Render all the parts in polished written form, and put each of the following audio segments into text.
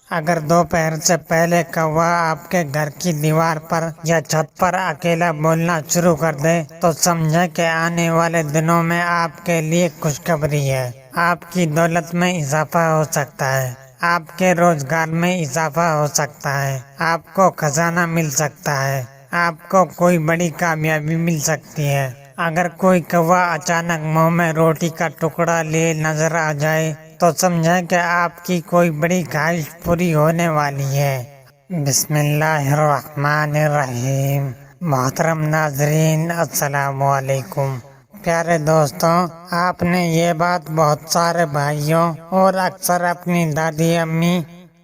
اگر دوپہر سے پہلے کوا آپ کے گھر کی دیوار پر یا چھت پر اکیلا بولنا شروع کر دے تو سمجھیں کہ آنے والے دنوں میں آپ کے لیے خوشخبری ہے۔ آپ کی دولت میں اضافہ ہو سکتا ہے، آپ کے روزگار میں اضافہ ہو سکتا ہے، آپ کو خزانہ مل سکتا ہے، آپ کو کوئی بڑی کامیابی مل سکتی ہے۔ اگر کوئی کوا اچانک منہ میں روٹی کا ٹکڑا لیے نظر آ جائے تو سمجھیں کہ آپ کی کوئی بڑی خواہش پوری ہونے والی ہے۔ بسم اللہ الرحمن الرحیم۔ محترم ناظرین، السلام علیکم۔ پیارے دوستوں، آپ نے یہ بات بہت سارے بھائیوں اور اکثر اپنی دادی امی،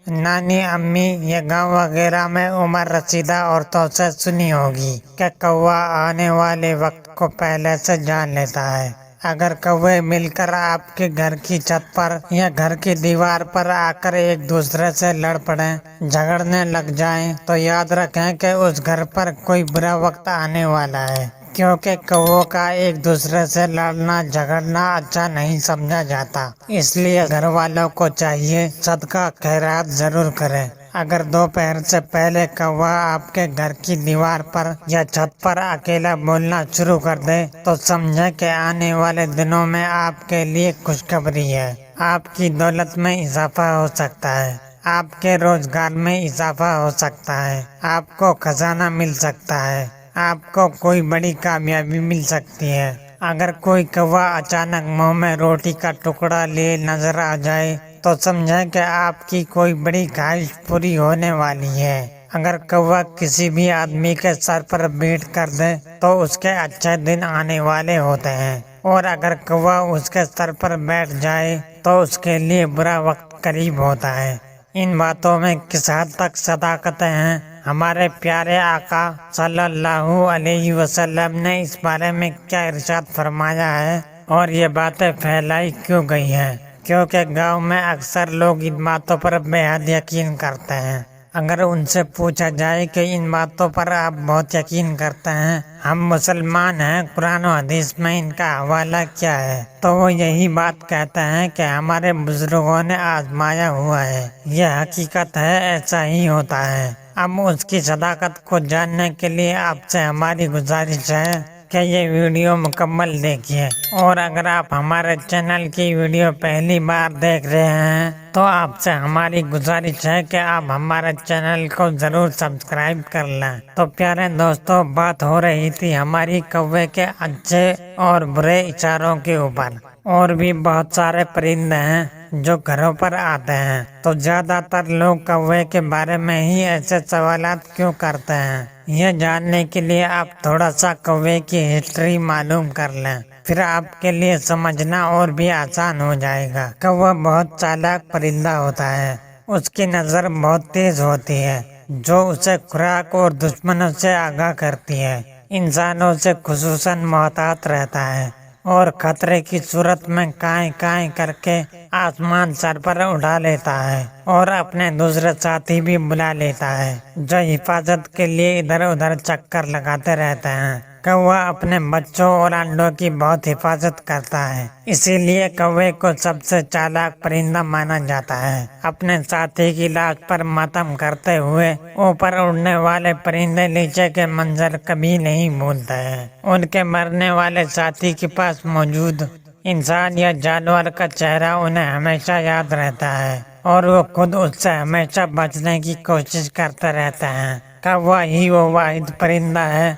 نانی امی یا گاؤں وغیرہ میں عمر رسیدہ عورتوں سے سنی ہوگی کہ کوا آنے والے وقت کو پہلے سے جان لیتا ہے۔ اگر کوے مل کر آپ کے گھر کی چھت پر یا گھر کی دیوار پر آ کر ایک دوسرے سے لڑ پڑیں، جھگڑنے لگ جائیں تو یاد رکھیں کہ اس گھر پر کوئی برا وقت آنے والا ہے، کیونکہ کووں کا ایک دوسرے سے لڑنا جھگڑنا اچھا نہیں سمجھا جاتا۔ اس لیے گھر والوں کو چاہیے صدقہ خیرات ضرور کریں۔ اگر دوپہر سے پہلے کوا آپ کے گھر کی دیوار پر یا چھت پر اکیلا بولنا شروع کر دے تو سمجھیں کہ آنے والے دنوں میں آپ کے لیے خوشخبری ہے۔ آپ کی دولت میں اضافہ ہو سکتا ہے، آپ کے روزگار میں اضافہ ہو سکتا ہے، آپ کو خزانہ مل سکتا ہے، آپ کو کوئی بڑی کامیابی مل سکتی ہے۔ اگر کوئی کوا اچانک منہ میں روٹی کا ٹکڑا لیے نظر آ جائے تو سمجھیں کہ آپ کی کوئی بڑی خواہش پوری ہونے والی ہے۔ اگر کوا کسی بھی آدمی کے سر پر بیٹھ کر دے تو اس کے اچھے دن آنے والے ہوتے ہیں، اور اگر کوا اس کے سر پر بیٹھ جائے تو اس کے لیے برا وقت قریب ہوتا ہے۔ ان باتوں میں کس حد تک صداقتیں ہیں، ہمارے پیارے آقا صلی اللہ علیہ وسلم نے اس بارے میں کیا ارشاد فرمایا ہے، اور یہ باتیں پھیلائی کیوں گئی ہیں؟ کیونکہ گاؤں میں اکثر لوگ ان باتوں پر بے حد یقین کرتے ہیں۔ اگر ان سے پوچھا جائے کہ ان باتوں پر آپ بہت یقین کرتے ہیں، ہم مسلمان ہیں، قرآن و حدیث میں ان کا حوالہ کیا ہے، تو وہ یہی بات کہتے ہیں کہ ہمارے بزرگوں نے آزمایا ہوا ہے، یہ حقیقت ہے، ایسا ہی ہوتا ہے۔ اب اس کی صداقت کو جاننے کے لیے آپ سے ہماری گزارش ہے کہ یہ ویڈیو مکمل دیکھیے، اور اگر آپ ہمارے چینل کی ویڈیو پہلی بار دیکھ رہے ہیں تو آپ سے ہماری گزارش ہے کہ آپ ہمارے چینل کو ضرور سبسکرائب کر لیں۔ تو پیارے دوستوں، بات ہو رہی تھی ہماری کوے کے اچھے اور برے اشاروں کے اوپر۔ اور بھی بہت سارے پرندے ہیں جو گھروں پر آتے ہیں، تو زیادہ تر لوگ کوے کے بارے میں ہی ایسے سوالات کیوں کرتے ہیں؟ یہ جاننے کے لیے آپ تھوڑا سا کوے کی ہسٹری معلوم کر لیں، پھر آپ کے لیے سمجھنا اور بھی آسان ہو جائے گا۔ کوا بہت چالاک پرندہ ہوتا ہے، اس کی نظر بہت تیز ہوتی ہے جو اسے خوراک اور دشمنوں سے آگاہ کرتی ہے۔ انسانوں سے خصوصاً محتاط رہتا ہے، اور خطرے کی صورت میں کائیں کائیں کر کے آسمان سر پر اٹھا لیتا ہے، اور اپنے دوسرے ساتھی بھی بلا لیتا ہے جو حفاظت کے لیے ادھر ادھر چکر لگاتے رہتے ہیں۔ کوا اپنے بچوں اور انڈوں کی بہت حفاظت کرتا ہے، اسی لیے کوے کو سب سے چالاک پرندہ مانا جاتا ہے۔ اپنے ساتھی کی لاش پر ماتم کرتے ہوئے اوپر اڑنے والے پرندے نیچے کے منظر کبھی نہیں بھولتے ہیں۔ ان کے مرنے والے ساتھی کے پاس موجود انسان یا جانور کا چہرہ انہیں ہمیشہ یاد رہتا ہے، اور وہ خود اس سے ہمیشہ بچنے کی کوشش کرتے رہتے ہیں۔ کوا ہی وہ واحد پرندہ ہے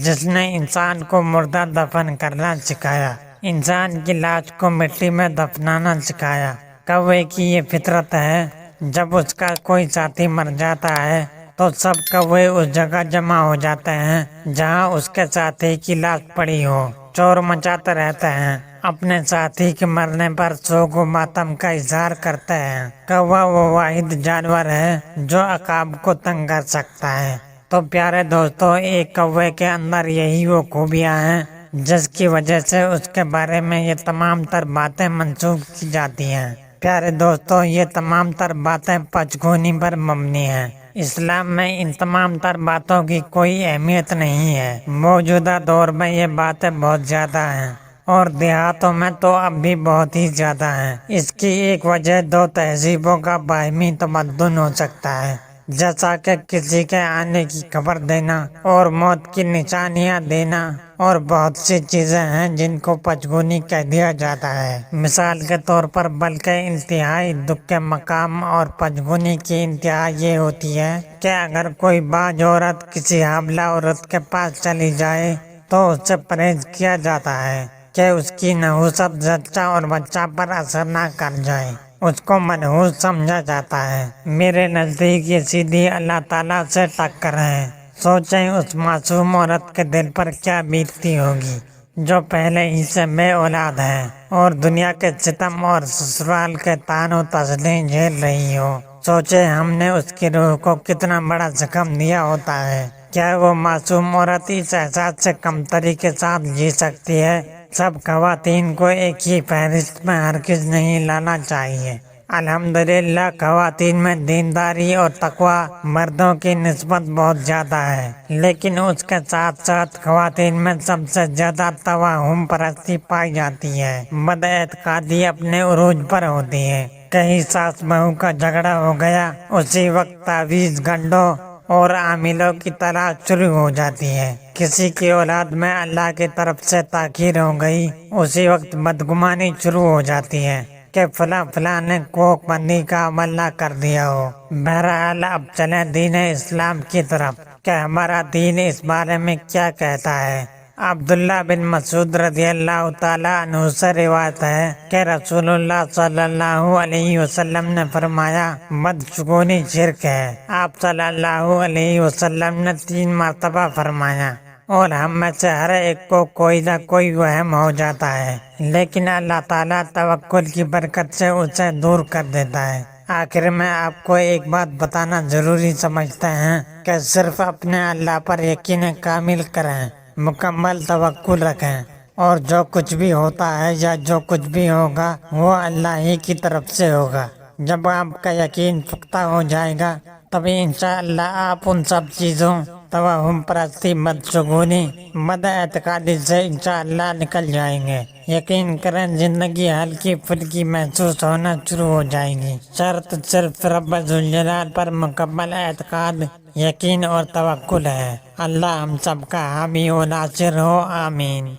جس نے انسان کو مردہ دفن کرنا سکھایا، انسان کی لاش کو مٹی میں دفنانا سکھایا۔ کوے کی یہ فطرت ہے، جب اس کا کوئی ساتھی مر جاتا ہے تو سب کوے اس جگہ جمع ہو جاتے ہیں جہاں اس کے ساتھی کی لاش پڑی ہو، شور مچاتے رہتے ہیں، اپنے ساتھی کے مرنے پر سوگ و ماتم کا اظہار کرتے ہیں۔ کوا وہ واحد جانور ہے جو عقاب کو تنگ کر سکتا ہے۔ تو پیارے دوستوں، ایک کوے کے اندر یہی وہ خوبیاں ہیں جس کی وجہ سے اس کے بارے میں یہ تمام تر باتیں منسوخ کی جاتی ہیں۔ پیارے دوستوں، یہ تمام تر باتیں پچگونی پر مبنی ہیں۔ اسلام میں ان تمام تر باتوں کی کوئی اہمیت نہیں ہے۔ موجودہ دور میں یہ باتیں بہت زیادہ ہیں۔ اور دیہاتوں میں تو اب بھی بہت ہی زیادہ ہیں۔ اس کی ایک وجہ دو تہذیبوں کا باہمی تمدن ہو سکتا ہے، جیسا کہ کسی کے آنے کی خبر دینا اور موت کی نشانیاں دینا، اور بہت سی چیزیں ہیں جن کو پچگونی کہہ دیا جاتا ہے۔ مثال کے طور پر بلکہ انتہائی دکھ کے مقام اور پچگونی کی انتہا یہ ہوتی ہے کہ اگر کوئی باج عورت کسی حاملہ عورت کے پاس چلی جائے تو اس سے پرہیز کیا جاتا ہے کہ اس کی نحوست زچہ اور بچہ پر اثر نہ کر جائے، اس کو منحوس سمجھا جاتا ہے۔ میرے نزدیک یہ سیدھی اللہ تعالیٰ سے ٹکر ہے۔ سوچیں اس معصوم عورت کے دل پر کیا بیتتی ہوگی جو پہلے ہی سے بے اولاد ہے اور دنیا کے ستم اور سسرال کے طعن و تشنیع جھیل رہی ہو۔ سوچیں ہم نے اس کی روح کو کتنا بڑا زخم دیا ہوتا ہے۔ کیا وہ معصوم عورت اس احساس سے کمتری کے ساتھ جی سکتی ہے؟ سب خواتین کو ایک ہی فہرست میں ہرگز نہیں لانا چاہیے۔ الحمدللہ خواتین میں دینداری اور تقویٰ مردوں کی نسبت بہت زیادہ ہے، لیکن اس کے ساتھ ساتھ خواتین میں سب سے زیادہ توہم پرستی پائی جاتی ہے۔ بد اعتقادی اپنے عروج پر ہوتی ہے۔ کہیں ساس بہو کا جھگڑا ہو گیا، اسی وقت تعویذ گنڈوں اور عاملوں کی تلاش شروع ہو جاتی ہے۔ کسی کی اولاد میں اللہ کی طرف سے تاخیر ہو گئی، اسی وقت بدگمانی شروع ہو جاتی ہے کہ فلاں نے کوک بندی کا عمل نہ کر دیا ہو۔ بہرحال اب چلیں دین اسلام کی طرف کہ ہمارا دین اس بارے میں کیا کہتا ہے۔ عبداللہ بن مسعود رضی اللہ تعالیٰ عنہ سے روایت ہے کہ رسول اللہ صلی اللہ علیہ وسلم نے فرمایا، بدشگونی شرک ہے۔ آپ صلی اللہ علیہ وسلم نے 3 مرتبہ فرمایا، اور ہم میں سے ہر ایک کو کوئی نہ کوئی وہم ہو جاتا ہے، لیکن اللہ تعالیٰ توکل کی برکت سے اسے دور کر دیتا ہے۔ آخر میں آپ کو ایک بات بتانا ضروری سمجھتے ہیں کہ صرف اپنے اللہ پر یقین کامل کریں، مکمل توکل رکھیں، اور جو کچھ بھی ہوتا ہے یا جو کچھ بھی ہوگا وہ اللہ ہی کی طرف سے ہوگا۔ جب آپ کا یقین پختہ ہو جائے گا تبھی انشاءاللہ آپ ان سب چیزوں، توہم پرستی، بدشگونی، بد اعتقادی سے انشاءاللہ نکل جائیں گے۔ یقین کریں زندگی ہلکی پھلکی محسوس ہونا شروع ہو جائے گی۔ شرط صرف رب ذوالجلال پر مکمل اعتقاد، یقین اور توکل ہے۔ اللہ ہم سب کا حامی و ناصر ہو، آمین۔